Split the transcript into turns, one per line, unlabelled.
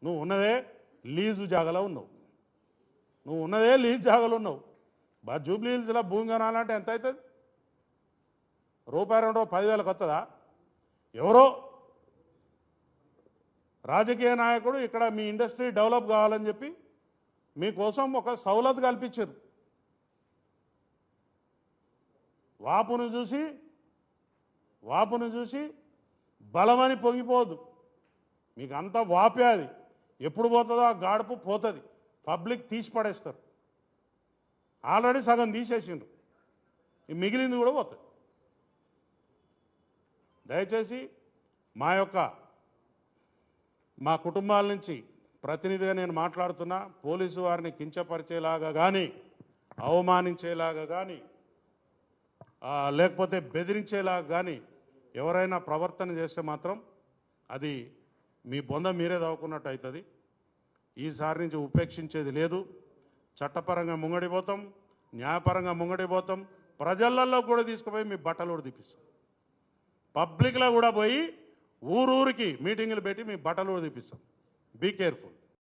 నువ్వు ఉన్నదే లీజు జాగలో ఉన్నావు. నువ్వు ఉన్నదే లీజ్ జాగలో ఉన్నావు. జూబ్లీ హిల్స్లో భూమి కొనాలంటే ఎంత అవుతుంది? రూపాయి 2 10,000కి వస్తుందా? ఎవరో రాజకీయ నాయకుడు ఇక్కడ మీ ఇండస్ట్రీ డెవలప్ కావాలని చెప్పి మీకోసం ఒక సౌలత్ కల్పించారు. వాపును చూసి బలమని పొంగిపోదు. మీకు అంత వాపే అది. ఎప్పుడు పోతుందో ఆ గాడుపు పోతుంది. పబ్లిక్ తీసి పడేస్తారు. ఆల్రెడీ సగం తీసేసిండ్రు, మిగిలింది కూడా పోతుంది. దయచేసి మా కుటుంబాల నుంచి ప్రతినిధిగా నేను మాట్లాడుతున్నా. పోలీసు వారిని కించపరిచేలాగా కానీ, అవమానించేలాగా కానీ, లేకపోతే బెదిరించేలాగా కానీ ఎవరైనా ప్రవర్తన చేస్తే మాత్రం అది మీ బొంద మీరే దవ్వుకున్నట్టు అవుతుంది. ఈసారి నుంచి ఉపేక్షించేది లేదు. చట్టపరంగా ముంగడిపోతాం, న్యాయపరంగా ముంగడిపోతాం. ప్రజలలో కూడా తీసుకుపోయి మీ బట్టలు కూడా తీపిస్తాం. పబ్లిక్లో కూడా పోయి ఊరూరికి మీటింగులు పెట్టి మీ బట్టలు కూడా తీపిస్తాం. Be careful.